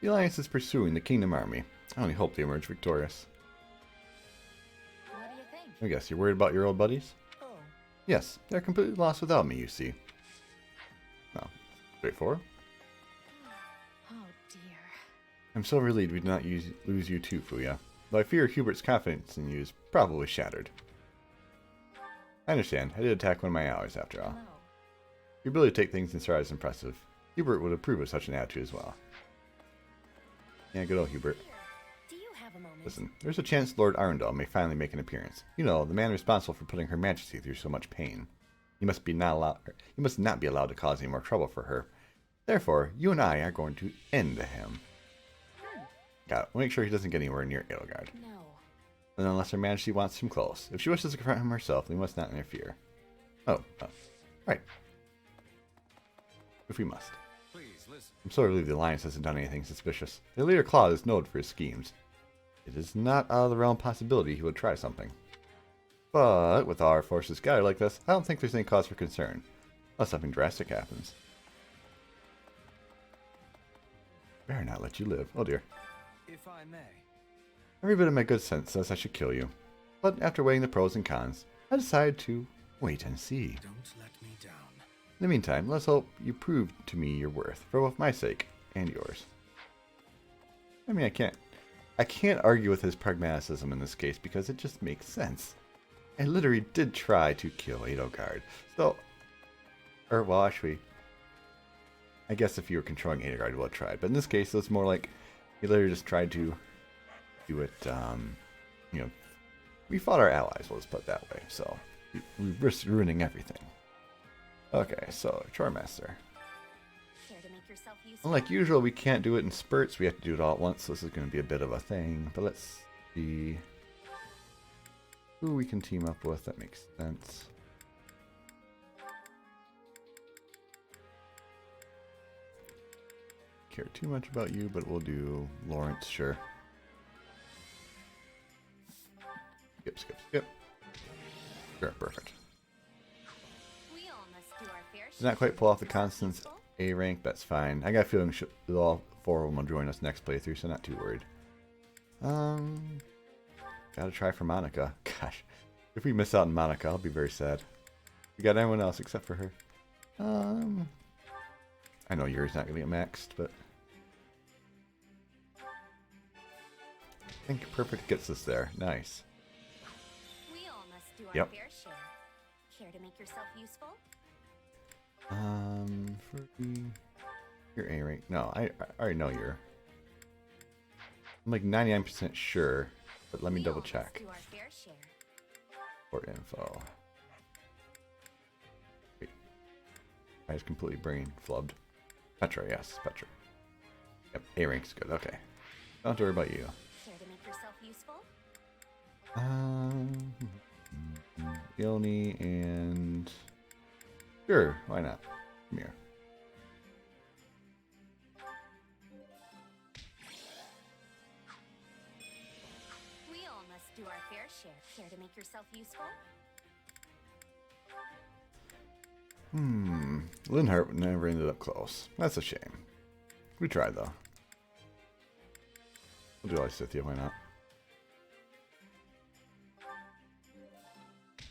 The Alliance is pursuing the Kingdom Army. I only hope they emerge victorious. What do you think? I guess you're worried about your old buddies? Oh. Yes, they're completely lost without me, you see. No. Straightforward. Oh dear. I'm so relieved we did not lose you too, Fuya. Though I fear Hubert's confidence in you is probably shattered. I understand. I did attack one of my allies after all. No. Your ability to take things in stride is impressive. Hubert would approve of such an attitude as well. Yeah, good old Hubert. Do you have a moment? Listen, there's a chance Lord Arundel may finally make an appearance. You know, the man responsible for putting Her Majesty through so much pain. He must not be allowed to cause any more trouble for her. Therefore, you and I are going to end him. Got it. We'll make sure he doesn't get anywhere near Edelgard. No. And unless Her Majesty wants him close. If she wishes to confront him herself, we must not interfere. Oh. Right. If we must. Please listen. I'm so relieved the Alliance hasn't done anything suspicious. Their leader Claude is known for his schemes. It is not out of the realm possibility he would try something. But with all our forces scattered like this, I don't think there's any cause for concern. Unless something drastic happens. Better not let you live. Oh dear. If I may. Every bit of my good sense says I should kill you. But after weighing the pros and cons, I decided to wait and see. Don't let me down. In the meantime, let's hope you prove to me your worth, for both my sake and yours. I mean, I can't argue with his pragmaticism in this case because it just makes sense. I literally did try to kill Edelgard. So, well, actually, I guess if you were controlling Edelgard, you would have tried. But in this case, it's more like he literally just tried to do it, you know, we fought our allies, let's put it that way. So, we risked ruining everything. Okay, so, Chore Master. Care to make yourself useful? Unlike usual, we can't do it in spurts. We have to do it all at once, so this is going to be a bit of a thing. But let's see who we can team up with. That makes sense. Care too much about you, but we'll do Lawrence, sure. Skip. Sure, perfect. We all must do our fair Did not quite pull off the Constance A rank, that's fine. I got a feeling all four of them will join us next playthrough, so not too worried. Gotta try for Monica. Gosh, if we miss out on Monica, I'll be very sad. We got everyone else except for her. I know yours not gonna get maxed, but I think perfect gets us there. Nice. We all must do our Yep. fair share. Care to make yourself useful? You're A rank. No, I already know you're. I'm like 99% sure, but let me double check. Do our fair share. For info. Wait. I was completely brain flubbed. Petra, yes, Petra. Yep, A rank's good. Okay. Don't have to worry about you. Care to make yourself useful? Yoni and sure, why not? Come here. We all must do our fair share. Care to make yourself useful? Linhart never ended up close. That's a shame. We tried though. We'll do Lysithia, why not?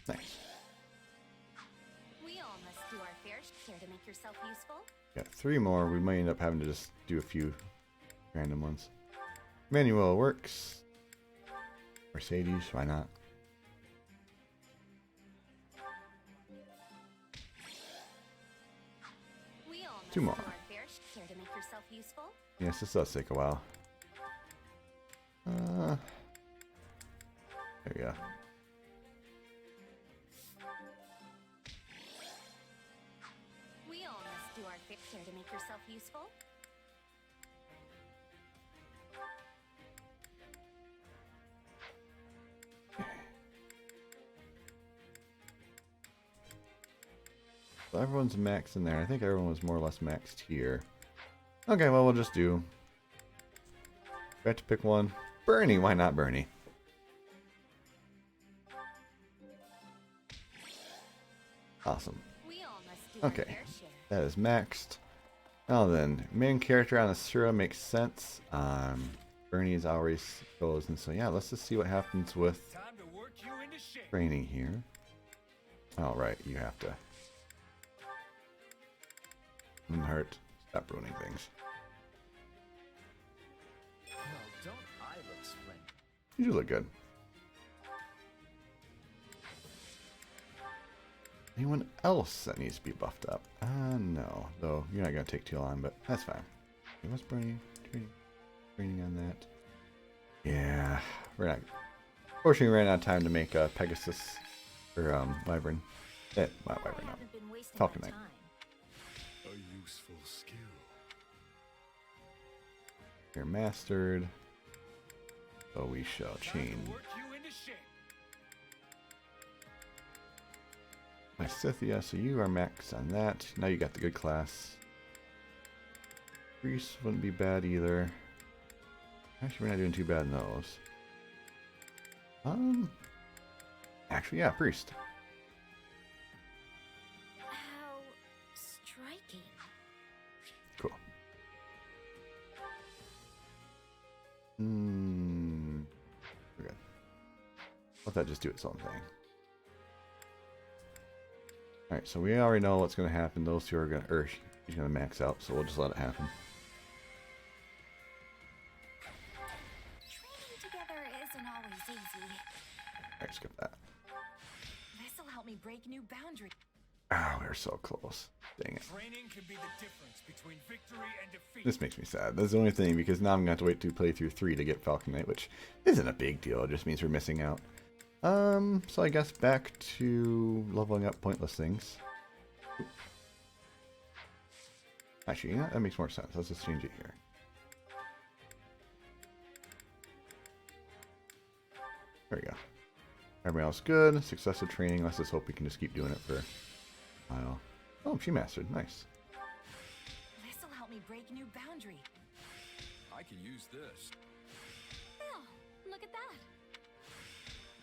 Nice. We all must do our fair share. Care to make yourself useful? Got 3 more. We might end up having to just do a few random ones. Manuel works. Mercedes, why not? We all must 2 more. do our fair share. Care to make yourself useful? Yes, this does take a while. There we go. We all must do our fair share. To make yourself useful? So everyone's maxed in there. I think everyone was more or less maxed here. Okay, well, we'll just do... We have to pick one. Bernie, why not Bernie? Awesome. We all must do our Okay, fair share. that is maxed. Now then, main character on Asura makes sense. Bernie's always chosen, so yeah, let's just see what happens with Time to work you into shape. training here. All right, you have to. Hurt. Stop ruining things. Well, don't I look splendid? You do look good. Anyone else that needs to be buffed up? No. Though you're not gonna take too long, but that's fine. Okay, what's Bernie training on that? Yeah, we're not. Fortunately, we ran out of time to make Pegasus or Wyvern. Not Wyvern, no. Falcon Knight. A useful skill. You're mastered. So we shall change. Work you into shape. My Scythia, so you are max on that. Now you got the good class. Priest wouldn't be bad either. Actually, we're not doing too bad in those. Actually, yeah, priest. How striking. Cool. We're good. Let that just do its own thing. Alright, so we already know what's going to happen. Those two are going to, he's going to max out, so we'll just let it happen. Training together isn't always easy. Alright, skip that. This'll help me break new boundaries. Ah, we're so close. Dang it. Training can be the difference between victory and defeat. This makes me sad. That's the only thing, because now I'm going to have to wait to play through 3 to get Falcon Knight, which isn't a big deal. It just means we're missing out. So I guess back to leveling up pointless things. Actually, you know, that makes more sense. Let's just change it here. There we go. Everybody else good. Successive training. Let's just hope we can just keep doing it for a while. Oh, she mastered. Nice. This'll help me break new boundary. I can use this. Oh, look at that.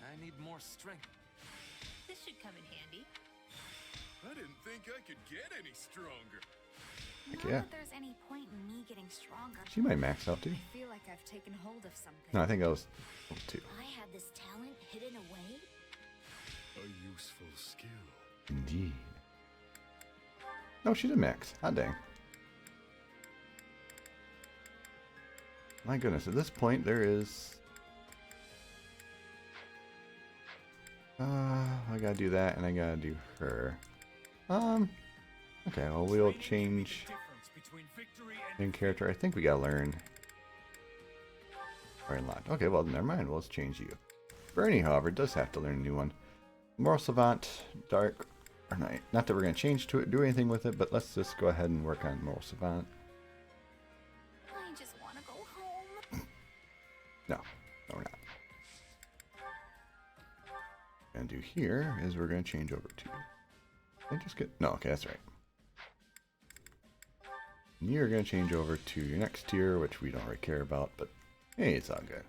I need more strength. This should come in handy. I didn't think I could get any stronger. Heck Not yeah. that there's any point in me getting stronger. She might max out too. I feel like I've taken hold of something. No, I think I was 2. I had this talent hidden away. A useful skill. Indeed. No, she did max. Hot dang. My goodness, at this point there is I gotta do that, and I gotta do her. Okay, well, we'll change in character. I think we gotta learn. Or unlocked. Okay, well, never mind. We'll just change you. Bernie, however, does have to learn a new one. Moral Savant, Dark, or Night. Not that we're gonna change to it, do anything with it, but let's just go ahead and work on Moral Savant. I just want to go home. No, we're not. Gonna do here is we're gonna change over to. I just get no. Okay, that's right. And you're gonna change over to your next tier, which we don't really care about, but hey, it's all good.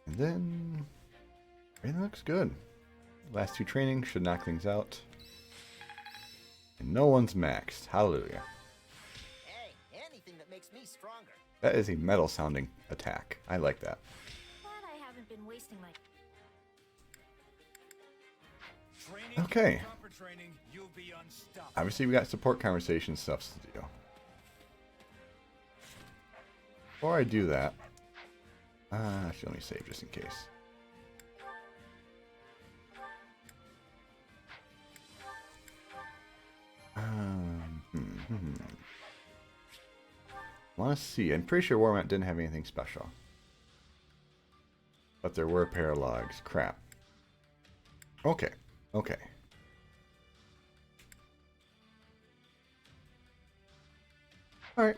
And then everything looks good. Last two trainings should knock things out. And no one's maxed. Hallelujah. Hey, anything that makes me stronger. That is a metal sounding attack. I like that. Glad I haven't been wasting my... Okay. Obviously we got support conversation stuff to do. Before I do that, actually let me save just in case. Want to see? I'm pretty sure Warmount didn't have anything special, but there were paralogs. Crap. Okay. Okay. Alright.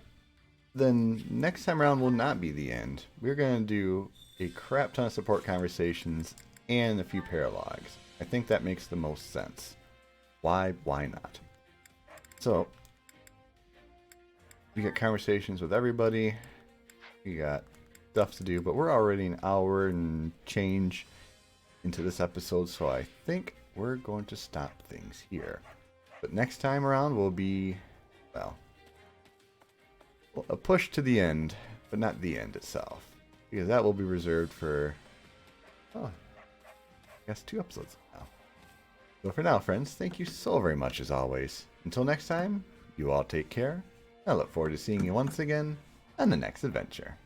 Then next time around will not be the end. We're going to do a crap ton of support conversations and a few paralogs. I think that makes the most sense. Why not? So, we got conversations with everybody. We got stuff to do, but we're already an hour and change into this episode, so I think we're going to stop things here. But next time around will be, well, a push to the end, but not the end itself. Because that will be reserved for, oh, I guess 2 episodes now. So for now, friends, thank you so very much as always. Until next time, you all take care. I look forward to seeing you once again on the next adventure.